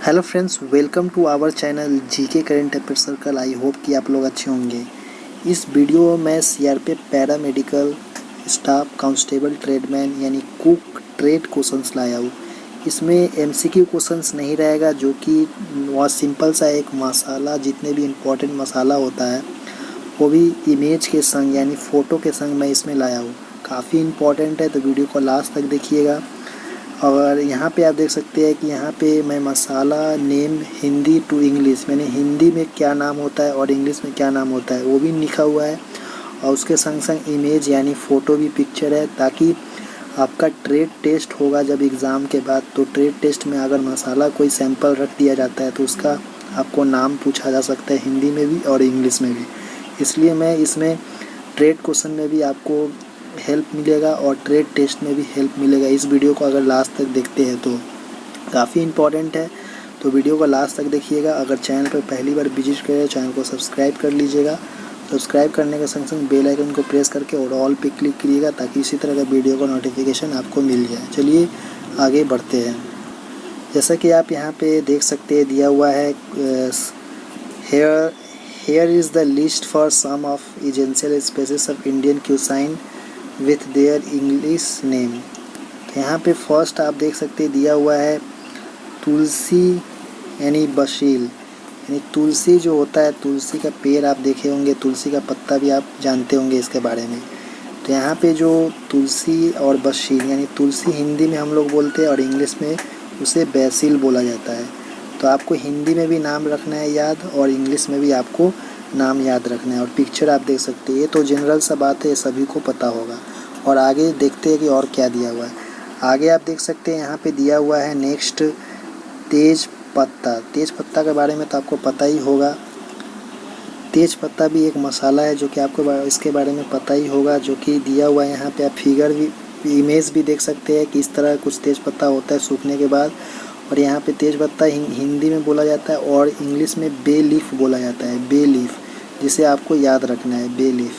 Hello friends, welcome to our channel GK current affair circle. I hope कि आप लोग अच्छे होंगे। इस वीडियो में CRPF paramedical staff constable tradesman यानी कुक ट्रेड क्वेश्चंस लाया हूँ। इसमें एमसीक्यू क्वेश्चंस नहीं रहेगा, जो कि बहुत सिंपल सा एक मसाला, जितने भी इम्पोर्टेंट मसाला होता है वो भी इमेज के संग यानी फ़ोटो के संग मैं इसमें लाया हूँ। काफ़ी इम्पोर्टेंट है, तो वीडियो को लास्ट तक देखिएगा। और यहाँ पे आप देख सकते हैं कि यहाँ पे मैं मसाला नेम हिंदी टू इंग्लिश, मैंने हिंदी में क्या नाम होता है और इंग्लिश में क्या नाम होता है वो भी लिखा हुआ है। और उसके संग संग इमेज यानी फ़ोटो भी पिक्चर है, ताकि आपका ट्रेड टेस्ट होगा जब एग्ज़ाम के बाद, तो ट्रेड टेस्ट में अगर मसाला कोई सैंपल रख दिया जाता है तो उसका आपको नाम पूछा जा सकता है, हिंदी में भी और इंग्लिश में भी। इसलिए मैं इसमें ट्रेड क्वेश्चन में भी आपको हेल्प मिलेगा और ट्रेड टेस्ट में भी हेल्प मिलेगा। इस वीडियो को अगर लास्ट तक देखते हैं तो काफ़ी इम्पॉर्टेंट है, तो वीडियो को लास्ट तक देखिएगा। अगर चैनल पर पहली बार विजिट करें, चैनल को सब्सक्राइब कर लीजिएगा। सब्सक्राइब करने के संग संग बेल आइकन को प्रेस करके और ऑल पे क्लिक करिएगा, ताकि इसी तरह का वीडियो का नोटिफिकेशन आपको मिल जाए। चलिए आगे बढ़ते हैं। जैसा कि आप यहाँ पे देख सकते हैं, दिया हुआ है here is the list for some of essential spices of Indian cuisine with their English name. यहाँ पे फर्स्ट आप देख सकते हैं दिया हुआ है तुलसी यानी बशील, यानी तुलसी जो होता है, तुलसी का पेड़ आप देखे होंगे, तुलसी का पत्ता भी आप जानते होंगे इसके बारे में। तो यहाँ पे जो तुलसी और बशील यानी तुलसी हिंदी में हम लोग बोलते हैं और इंग्लिश में उसे बैसिल बोला जाता है। तो आपको हिंदी में भी नाम रखना है याद, और इंग्लिश में भी आपको नाम याद रखना है। और पिक्चर आप देख सकते हैं, ये तो जनरल सा बात है, सभी को पता होगा। और आगे देखते हैं कि और क्या दिया हुआ है। आगे आप देख सकते हैं यहाँ पे दिया हुआ है नेक्स्ट तेज पत्ता। तेज पत्ता के बारे में तो आपको पता ही होगा। तेज पत्ता भी एक मसाला है जो कि आपको इसके बारे में पता ही होगा, जो कि दिया हुआ है। यहाँ पे आप फिगर भी, इमेज भी देख सकते हैं कि इस तरह कुछ तेज पत्ता होता है सूखने के बाद। और यहाँ पे तेज पत्ता हिंदी में बोला जाता है और इंग्लिश में बे लीफ बोला जाता है, बे लीफ, जिसे आपको याद रखना है, बे लीफ।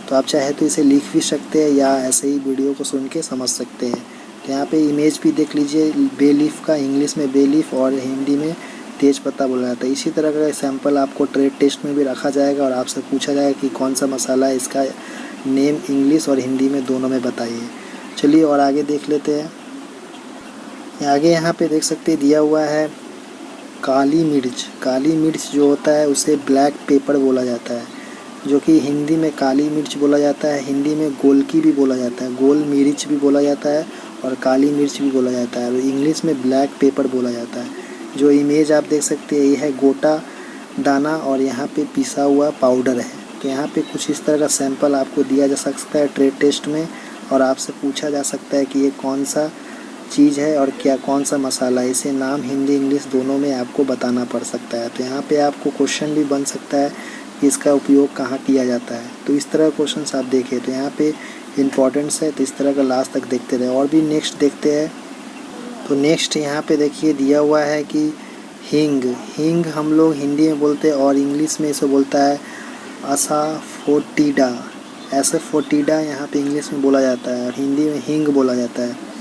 तो आप चाहे तो इसे लिख भी सकते हैं या ऐसे ही वीडियो को सुन के समझ सकते हैं। तो यहाँ पे इमेज भी देख लीजिए, बे लीफ का इंग्लिश में बे लीफ और हिंदी में तेज पत्ता बोला जाता है। इसी तरह का सैंपल आपको ट्रेड टेस्ट में भी रखा जाएगा और आपसे पूछा जाएगा कि कौन सा मसाला है, इसका नेम इंग्लिश और हिंदी में दोनों में बताइए। चलिए और आगे देख लेते हैं। आगे यहाँ पे देख सकते हैं दिया हुआ है काली मिर्च। काली मिर्च जो होता है उसे ब्लैक पेपर बोला जाता है, जो कि हिंदी में काली मिर्च बोला जाता है, हिंदी में गोलकी भी बोला जाता है, गोल मिर्च भी बोला जाता है और काली मिर्च भी बोला जाता है, और इंग्लिश में ब्लैक पेपर बोला जाता है। जो इमेज आप देख सकते हैं, ये है गोटा दाना और यहाँ पे पिसा हुआ पाउडर है। तो यहाँ पे कुछ इस तरह का सैंपल आपको दिया जा सकता है ट्रेड टेस्ट में, और आपसे पूछा जा सकता है कि ये कौन सा चीज़ है और क्या कौन सा मसाला है। इसे नाम हिंदी इंग्लिश दोनों में आपको बताना पड़ सकता है। तो यहाँ पे आपको क्वेश्चन भी बन सकता है कि इसका उपयोग कहाँ किया जाता है। तो इस तरह क्वेश्चंस आप देखें तो यहाँ पे इम्पोर्टेंस है, तो इस तरह का लास्ट तक देखते रहे। और भी नेक्स्ट देखते हैं। तो नेक्स्ट यहाँ पे देखिए दिया हुआ है कि हींग। हींग हम लोग हिंदी में बोलते हैं और इंग्लिश में इसे बोलता है असाफोटिडा। एसाफोटिडा यहाँ पे इंग्लिश में बोला जाता है और हिंदी में हींग बोला जाता है।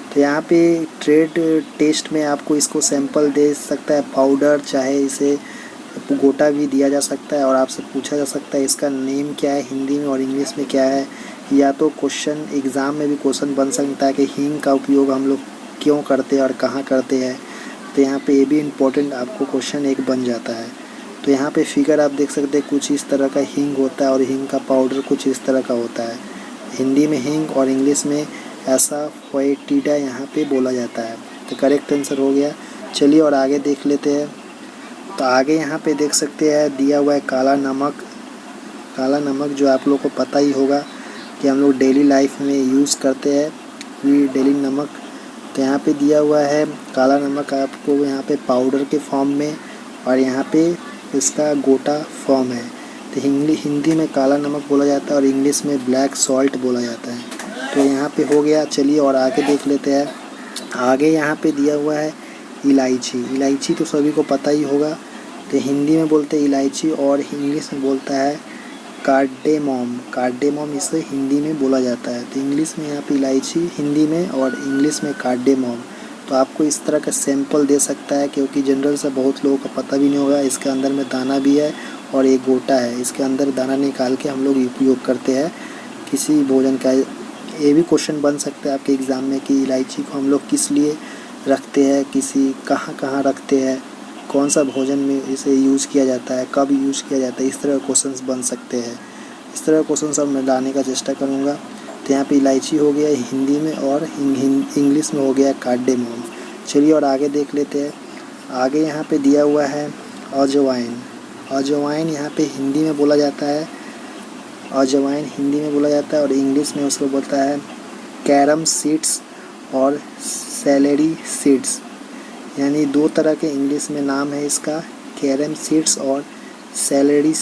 तो यहाँ पे ट्रेड टेस्ट में आपको इसको सैंपल दे सकता है पाउडर, चाहे इसे गोटा भी दिया जा सकता है और आपसे पूछा जा सकता है इसका नेम क्या है, हिंदी में और इंग्लिश में क्या है। या तो क्वेश्चन एग्ज़ाम में भी क्वेश्चन बन सकता है कि हींग का उपयोग हम लोग क्यों करते हैं और कहाँ करते हैं। तो यहाँ पे ये भी इम्पोर्टेंट आपको क्वेश्चन एक बन जाता है। तो यहाँ पे फिगर आप देख सकते हैं, कुछ इस तरह का हींग होता है और हींग का पाउडर कुछ इस तरह का होता है। हिंदी में हींग और इंग्लिश में एसाफोएटिडा यहाँ पे बोला जाता है। तो करेक्ट आंसर हो गया। चलिए और आगे देख लेते हैं। तो आगे यहाँ पे देख सकते हैं दिया हुआ है काला नमक। काला नमक जो आप लोग को पता ही होगा कि हम लोग डेली लाइफ में यूज़ करते हैं डेली नमक। तो यहाँ पे दिया हुआ है काला नमक आपको यहाँ पे पाउडर के फॉर्म में, और यहाँ पे इसका गोटा फॉर्म है। तो हिंदी में काला नमक बोला जाता है और इंग्लिश में ब्लैक सॉल्ट बोला जाता है। तो यहाँ पे हो गया। चलिए और आगे देख लेते हैं। आगे यहाँ पे दिया हुआ है इलायची। इलायची तो सभी को पता ही होगा। तो हिंदी में बोलते हैं इलायची और इंग्लिश में बोलता है कार्डेमोम। कार्डेमोम इसे हिंदी में बोला जाता है। तो इंग्लिश में यहाँ पे इलायची हिंदी में और इंग्लिश में कार्डेमोम। तो आपको इस तरह का सैंपल दे सकता है, क्योंकि जनरल से बहुत लोगों को पता भी नहीं होगा। इसके अंदर में दाना भी है और एक गोटा है, इसके अंदर दाना निकाल के हम लोग उपयोग करते हैं किसी भोजन का। ये भी क्वेश्चन बन सकता है आपके एग्ज़ाम में कि इलायची को हम लोग किस लिए रखते हैं, किसी कहाँ कहाँ रखते हैं, कौन सा भोजन में इसे यूज़ किया जाता है, कब यूज़ किया जाता है। इस तरह के क्वेश्चंस बन सकते हैं। इस तरह के क्वेश्चन सब मैं लाने का चेष्टा करूँगा। तो यहाँ पे इलायची हो गया हिंदी में और इंग्लिश में हो गया कार्डेमोम। चलिए और आगे देख लेते हैं। आगे यहाँ पे दिया हुआ है अजवाइन। अजवाइन यहाँ पे हिंदी में बोला जाता है, अजवाइन हिंदी में बोला जाता है और इंग्लिश में उसको बोलता है कैरम सीड्स और सेलेरी सीड्स। यानी दो तरह के इंग्लिश में नाम है इसका, कैरम सीड्स और सेलेरी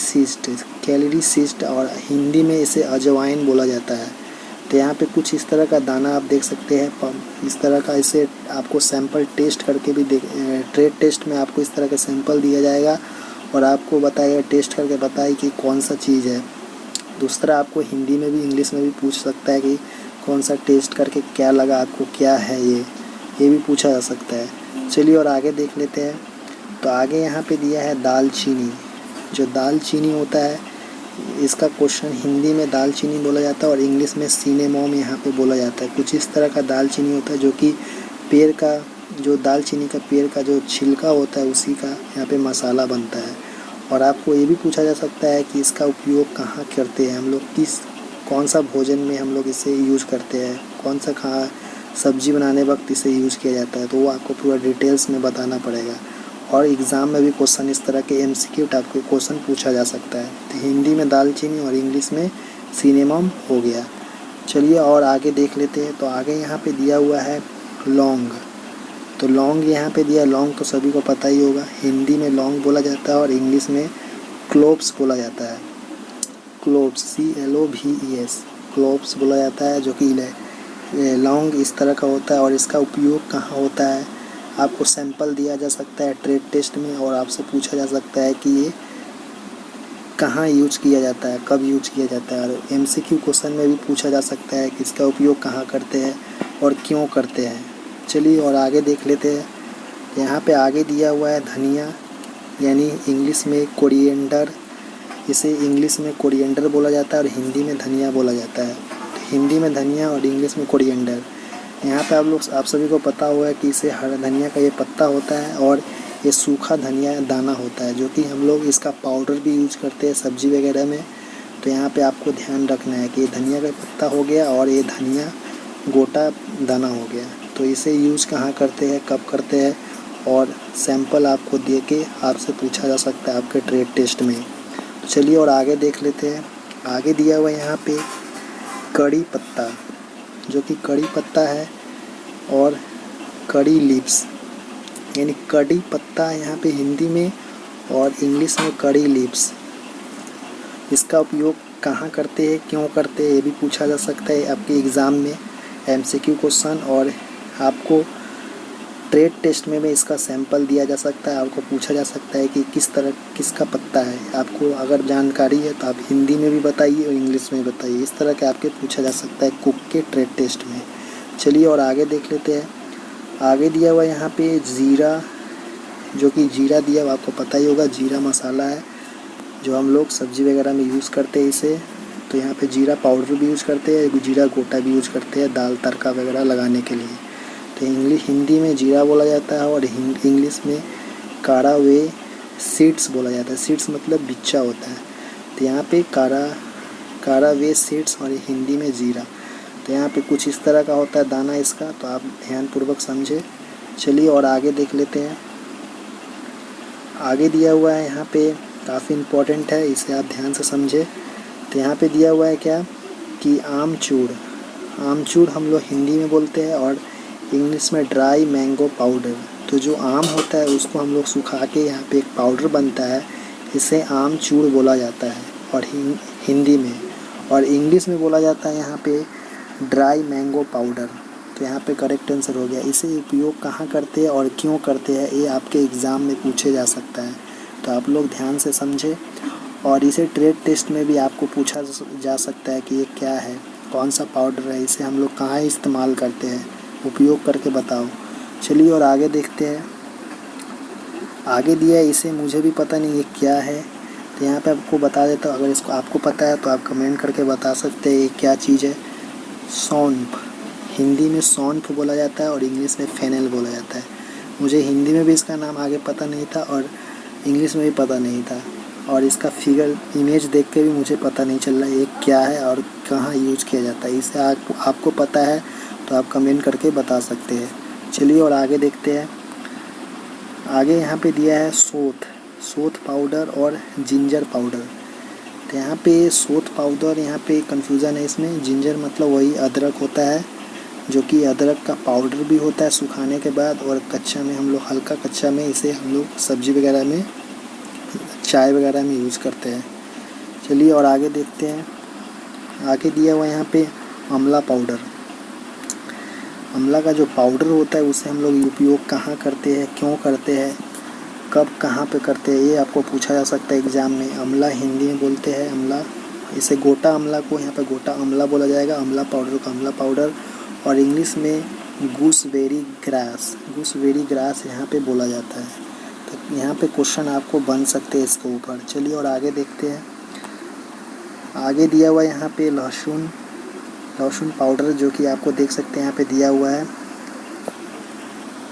सीड्स, और हिंदी में इसे अजवाइन बोला जाता है। तो यहाँ पे कुछ इस तरह का दाना आप देख सकते हैं, इस तरह का। इसे आपको सैंपल टेस्ट करके भी ट्रेड टेस्ट में आपको इस तरह का सैंपल दिया जाएगा और आपको बताएगा, टेस्ट करके बताए कि कौन सा चीज़ है। दूसरा आपको हिंदी में भी इंग्लिश में भी पूछ सकता है कि कौन सा टेस्ट करके क्या लगा आपको, क्या है ये भी पूछा जा सकता है। चलिए और आगे देख लेते हैं। तो आगे यहाँ पे दिया है दालचीनी। जो दालचीनी होता है, इसका क्वेश्चन हिंदी में दालचीनी बोला जाता है और इंग्लिश में सिनेमोम यहाँ पे बोला जाता है। कुछ इस तरह का दालचीनी होता है जो कि पेड़ का, जो दालचीनी का पेड़ का जो छिलका होता है उसी का यहाँ पे मसाला बनता है। और आपको ये भी पूछा जा सकता है कि इसका उपयोग कहाँ करते हैं हम लोग, कौन सा भोजन में हम लोग इसे यूज़ करते हैं, कौन सा सब्जी बनाने वक्त इसे यूज़ किया जाता है। तो वो आपको पूरा डिटेल्स में बताना पड़ेगा। और एग्ज़ाम में भी क्वेश्चन इस तरह के MCQ टाइप के क्वेश्चन पूछा जा सकता है। तो हिंदी में दालचीनी और इंग्लिश में सिनेमम हो गया। चलिए और आगे देख लेते हैं। तो आगे यहाँ पे दिया हुआ है लौंग। तो लौंग यहाँ पे दिया, लौंग तो सभी को पता ही होगा, हिंदी में लौंग बोला जाता है और इंग्लिश में क्लोव्स बोला जाता है। क्लोव्स CLOVES क्लोव्स बोला जाता है, जो कि लौंग इस तरह का होता है। और इसका उपयोग कहाँ होता है, आपको सैंपल दिया जा सकता है ट्रेड टेस्ट में और आपसे पूछा जा सकता है कि ये कहाँ यूज किया जाता है, कब यूज किया जाता है। और MCQ क्वेश्चन में भी पूछा जा सकता है कि इसका उपयोग कहाँ करते हैं और क्यों करते हैं। चलिए और आगे देख लेते हैं। यहाँ पे आगे दिया हुआ है धनिया, यानी इंग्लिश में कोरिएंडर। इसे इंग्लिश में कोरिएंडर बोला जाता है और हिंदी में धनिया बोला जाता है। हिंदी में धनिया और इंग्लिश में कोरिएंडर। यहाँ पे आप सभी को पता हुआ है कि इसे हरा धनिया का ये पत्ता होता है और ये सूखा धनिया दाना होता है, जो कि हम लोग इसका पाउडर भी यूज करते हैं सब्जी वगैरह में। तो यहाँ पे आपको ध्यान रखना है कि ये धनिया का पत्ता हो गया और ये धनिया गोटा दाना हो गया। तो इसे यूज़ कहाँ करते हैं, कब करते हैं, और सैंपल आपको दे के आपसे पूछा जा सकता है आपके ट्रेड टेस्ट में। तो चलिए और आगे देख लेते हैं। आगे दिया हुआ यहाँ पे कड़ी पत्ता, जो कि कड़ी पत्ता है, और कड़ी लीव्स, यानी कड़ी पत्ता यहाँ पे हिंदी में और इंग्लिश में कड़ी लीव्स। इसका उपयोग कहाँ करते हैं, क्यों करते हैं, ये भी पूछा जा सकता है आपके एग्ज़ाम में MCQ क्वेश्चन। और आपको ट्रेड टेस्ट में भी इसका सैंपल दिया जा सकता है, आपको पूछा जा सकता है कि किसका पत्ता है। आपको अगर जानकारी है तो आप हिंदी में भी बताइए और इंग्लिश में भी बताइए। इस तरह के आपके पूछा जा सकता है कुक के ट्रेड टेस्ट में। चलिए और आगे देख लेते हैं। आगे दिया हुआ यहाँ पे जीरा, जो कि जीरा दिया हुआ आपको पता ही होगा, जीरा मसाला है जो हम लोग सब्जी वगैरह में यूज़ करते हैं इसे। तो यहाँ पे जीरा पाउडर भी यूज़ करते हैं, जीरा गोटा भी यूज़ करते हैं दाल तड़का वगैरह लगाने के लिए। तो हिंदी में जीरा बोला जाता है और इंग्लिश में कारावे सीड्स बोला जाता है। सीड्स मतलब बिच्चा होता है। तो यहाँ पे कारावे सीड्स और हिंदी में जीरा। तो यहाँ पे कुछ इस तरह का होता है दाना इसका, तो आप ध्यानपूर्वक समझे। चलिए और आगे देख लेते हैं। आगे दिया हुआ है यहाँ पे काफ़ी इम्पोर्टेंट है, इसे आप ध्यान से समझे। तो यहाँ पे दिया हुआ है क्या कि आमचूर हम लोग हिंदी में बोलते हैं और इंग्लिश में ड्राई मैंगो पाउडर। तो जो आम होता है उसको हम लोग सुखा के यहाँ पे एक पाउडर बनता है, इसे आमचूर बोला जाता है और हिंदी में। और इंग्लिश में बोला जाता है यहाँ पे ड्राई मैंगो पाउडर। तो यहाँ पे करेक्ट आंसर हो गया। इसे उपयोग कहाँ करते हैं और क्यों करते हैं, ये आपके एग्ज़ाम में पूछे जा सकता है। तो आप लोग ध्यान से समझे। और इसे ट्रेड टेस्ट में भी आपको पूछा जा सकता है कि ये क्या है, कौन सा पाउडर है, इसे हम लोग कहाँ इस्तेमाल करते हैं, उपयोग करके बताओ। चलिए और आगे देखते हैं। आगे दिया है, इसे मुझे भी पता नहीं ये क्या है, तो यहाँ पे आपको बता देता हूँ। अगर इसको आपको पता है तो आप कमेंट करके बता सकते हैं ये क्या चीज़ है। सौंफ, हिंदी में सौंफ बोला जाता है और इंग्लिश में फेनेल बोला जाता है। मुझे हिंदी में भी इसका नाम आगे पता नहीं था और इंग्लिश में भी पता नहीं था, और इसका फिगर इमेज देख के भी मुझे पता नहीं चल रहा ये क्या है और कहाँ यूज़ किया जाता है। इसे आपको पता है तो आप कमेंट करके बता सकते हैं। चलिए और आगे देखते हैं। आगे यहाँ पे दिया है सोथ पाउडर और जिंजर पाउडर। तो यहाँ पे सोथ पाउडर, यहाँ पे कन्फ्यूज़न है इसमें। जिंजर मतलब वही अदरक होता है, जो कि अदरक का पाउडर भी होता है सुखाने के बाद, और कच्चा में हम लोग, हल्का कच्चा में इसे हम लोग सब्जी वगैरह में, चाय वगैरह में यूज़ करते हैं। चलिए और आगे देखते हैं। आगे दिया हुआ यहाँ पे आंवला पाउडर। आंवला का जो पाउडर होता है उसे हम लोग उपयोग कहाँ करते हैं, क्यों करते हैं, कब कहाँ पे करते हैं, ये आपको पूछा जा सकता है एग्ज़ाम में। आंवला हिंदी में बोलते हैं आंवला, इसे गोटा आंवला को यहाँ पे गोटा आंवला बोला जाएगा, आंवला पाउडर को आंवला पाउडर। और इंग्लिश में गूसबेरी ग्रास यहाँ पे बोला जाता है। तो यहाँ पे क्वेश्चन आपको बन सकते हैं इसके ऊपर। चलिए और आगे देखते हैं। आगे दिया हुआ यहाँ पे लहसुन पाउडर, जो कि आपको देख सकते हैं यहाँ पे दिया हुआ है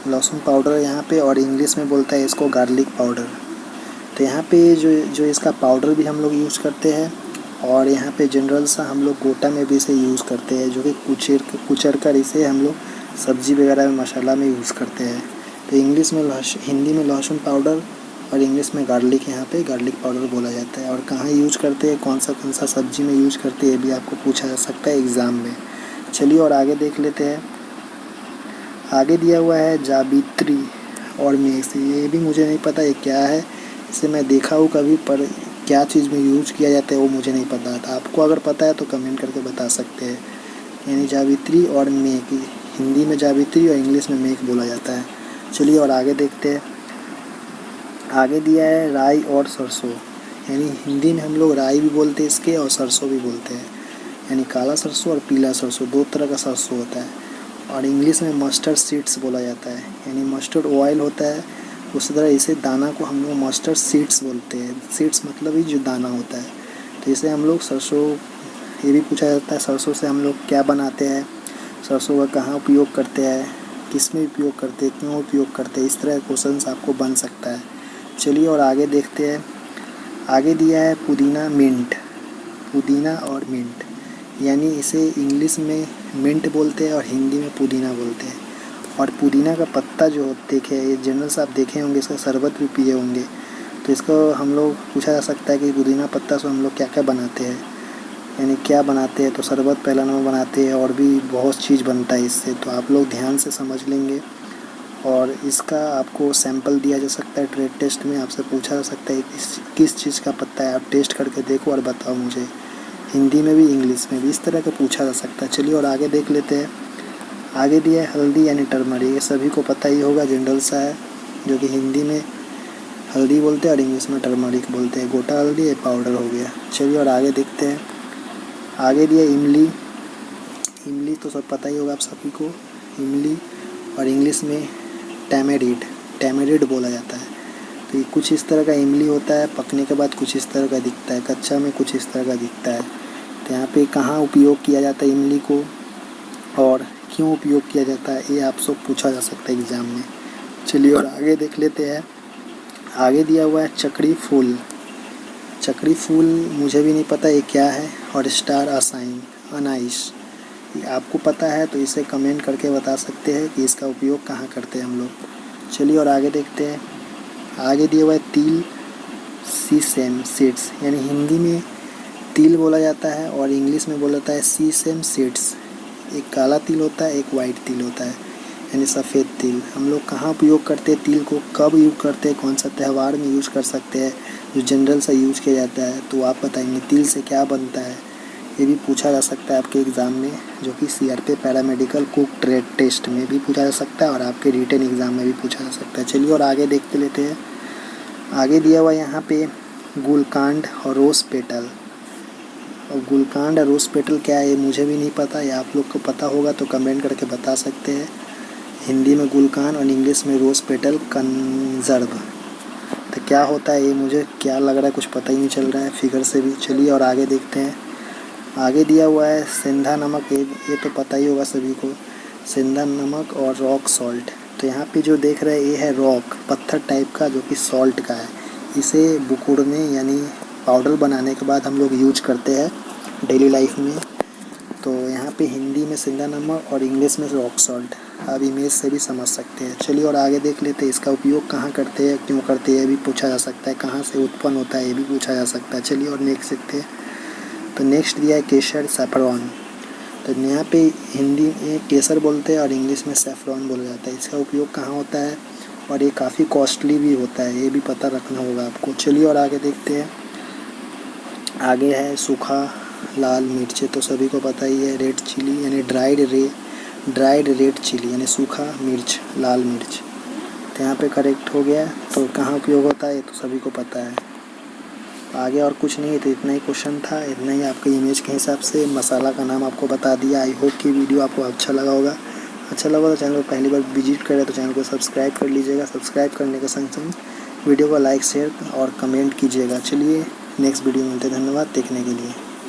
लहसुन पाउडर यहाँ पे, और इंग्लिश में बोलता है इसको गार्लिक पाउडर। तो यहाँ पे जो इसका पाउडर भी हम लोग यूज़ करते हैं, और यहाँ पे जनरल सा हम लोग गोटा में भी इसे यूज़ करते हैं, जो कि कुचर कर इसे हम लोग सब्ज़ी वगैरह में, मसाला में यूज़ करते हैं। तो हिंदी में लहसुन पाउडर और इंग्लिश में गार्लिक, यहाँ पे गार्लिक पाउडर बोला जाता है। और कहाँ यूज करते हैं, कौन सा सब्ज़ी में यूज करते हैं, ये भी आपको पूछा जा सकता है एग्ज़ाम में। चलिए और आगे देख लेते हैं। आगे दिया हुआ है जावित्री और मेथी। ये भी मुझे नहीं पता ये क्या है, इसे मैं देखा हूँ कभी, पर क्या चीज़ में यूज किया जाता है वो मुझे नहीं पता था। आपको अगर पता है तो कमेंट करके बता सकते हैं। यानी जावित्री और मेथी, हिंदी में जावित्री और इंग्लिश में मेथी बोला जाता है। चलिए और आगे देखते हैं। आगे दिया है राई और सरसों। यानी हिंदी में हम लोग राई भी बोलते हैं इसके, और सरसों भी बोलते हैं। यानी काला सरसों और पीला सरसों, दो तरह का सरसों होता है। और इंग्लिश में मस्टर्ड सीड्स बोला जाता है। यानी मस्टर्ड ऑयल होता है, उसी तरह इसे दाना को हम लोग मस्टर्ड सीड्स बोलते हैं। सीड्स मतलब ही जो दाना होता है। तो इसे हम लोग सरसों, ये भी पूछा जाता है सरसों से हम लोग क्या बनाते हैं, सरसों का कहाँ उपयोग करते हैं, किस में उपयोग करते हैं, क्यों उपयोग करते हैं, इस तरह का क्वेश्चन आपको बन सकता है। चलिए और आगे देखते हैं। आगे दिया है पुदीना और मिंट। यानी इसे इंग्लिश में मिंट बोलते हैं और हिंदी में पुदीना बोलते हैं। और पुदीना का पत्ता जो देखे, ये जनरल से आप देखे होंगे, इसका शरबत भी पिए होंगे। तो इसको हम लोग पूछा जा सकता है कि पुदीना पत्ता से हम लोग क्या क्या बनाते हैं, यानी क्या बनाते हैं। तो शरबत पहला नंबर बनाते हैं, और भी बहुत चीज़ बनता है इससे। तो आप लोग ध्यान से समझ लेंगे, और इसका आपको सैंपल दिया जा सकता है। ट्रेड टेस्ट में आपसे पूछा जा सकता है किस चीज़ का पत्ता है, आप टेस्ट करके देखो और बताओ मुझे। हिंदी में भी इंग्लिश में भी इस तरह का पूछा जा सकता है। चलिए और आगे देख लेते हैं। आगे दिया है हल्दी यानी टर्मरिक। ये सभी को पता ही होगा, जनरल सा है, जो कि हिंदी में हल्दी बोलते हैं और इंग्लिश में टर्मरिक बोलते हैं। गोटा हल्दी ये पाउडर हो गया। चलिए और आगे देखते हैं। आगे दिया इमली तो सब पता ही होगा आप सभी को, इमली, और इंग्लिश में टैमेरिड बोला जाता है। तो ये कुछ इस तरह का इमली होता है, पकने के बाद कुछ इस तरह का दिखता है, कच्चा में कुछ इस तरह का दिखता है। तो यहाँ पे कहाँ उपयोग किया जाता है इमली को, और क्यों उपयोग किया जाता है, ये आप सब पूछा जा सकता है एग्ज़ाम में। चलिए और आगे देख लेते हैं। आगे दिया हुआ है चक्री फूल, मुझे भी नहीं पता ये क्या है। और स्टार अनाइस, ये आपको पता है तो इसे कमेंट करके बता सकते हैं कि इसका उपयोग कहाँ करते हैं हम लोग। चलिए और आगे देखते हैं। आगे दिया हुआ है तिल, सीसेम सीड्स। यानी हिंदी में तिल बोला जाता है और इंग्लिश में बोला जाता है सीसेम सीड्स। एक काला तिल होता है, एक वाइट तिल होता है, यानी सफ़ेद तिल। हम लोग कहाँ उपयोग करते हैं तिल को, कब यूज़ करते हैं, कौन सा त्यौहार में यूज़ कर सकते हैं, जो जनरल सा यूज़ किया जाता है, तो आप बताएंगे। तिल से क्या बनता है, ये भी पूछा जा सकता है आपके एग्ज़ाम में, जो कि CRP paramedical cook trade test में भी पूछा जा सकता है, और आपके रिटन एग्ज़ाम में भी पूछा जा सकता है। चलिए और आगे देखते लेते हैं। आगे दिया हुआ यहाँ पे गुलकांड और रोज़ पेटल। और गुलकांड और रोज़ पेटल क्या है, ये मुझे भी नहीं पता, या आप लोग को पता होगा तो कमेंट करके बता सकते हैं। हिंदी में गुलकान और इंग्लिश में रोज़ पेटल कंजर्व। तो क्या होता है ये, मुझे क्या लग रहा है कुछ पता ही नहीं चल रहा है फिगर से भी। चलिए और आगे देखते हैं। आगे दिया हुआ है सेंधा नमक, ये तो पता ही होगा सभी को, सेंधा नमक और रॉक सॉल्ट। तो यहाँ पे जो देख रहे हैं ये है रॉक, पत्थर टाइप का जो कि सॉल्ट का है। इसे बुकुड़ने यानी पाउडर बनाने के बाद हम लोग यूज करते हैं डेली लाइफ में। तो यहाँ पे हिंदी में सेंधा नमक और इंग्लिश में रॉक सॉल्ट, आप इमेज से भी समझ सकते हैं। चलिए और आगे देख लेते हैं इसका उपयोग कहाँ करते हैं, क्यों करते हैं, ये भी पूछा जा सकता है। कहाँ से उत्पन्न होता है ये भी पूछा जा सकता है। चलिए और नेक्स्ट देखते हैं। तो नेक्स्ट दिया है केसर सैफरॉन। तो यहाँ पे हिंदी में केसर बोलते हैं और इंग्लिश में सैफरॉन बोला जाता है। इसका उपयोग कहाँ होता है और ये काफ़ी कॉस्टली भी होता है, ये भी पता रखना होगा आपको। चलिए और आगे देखते हैं। आगे है सूखा लाल मिर्च, तो सभी को पता ही है, रेड चिली यानी ड्राइड रेड चिली यानी सूखा मिर्च, लाल मिर्च। तो यहाँ पे करेक्ट हो गया। तो कहाँ उपयोग होता है ये तो सभी को पता है। आगे और कुछ नहीं है, तो इतना ही क्वेश्चन था, इतना ही आपके इमेज के हिसाब से मसाला का नाम आपको बता दिया। आई होप कि वीडियो आपको अच्छा लगा होगा। अच्छा लगा तो चैनल को पहली बार विजिट करें तो चैनल को सब्सक्राइब कर लीजिएगा। सब्सक्राइब करने के संग संग वीडियो को लाइक शेयर और कमेंट कीजिएगा। चलिए नेक्स्ट वीडियो में मिलते हैं। धन्यवाद देखने के लिए।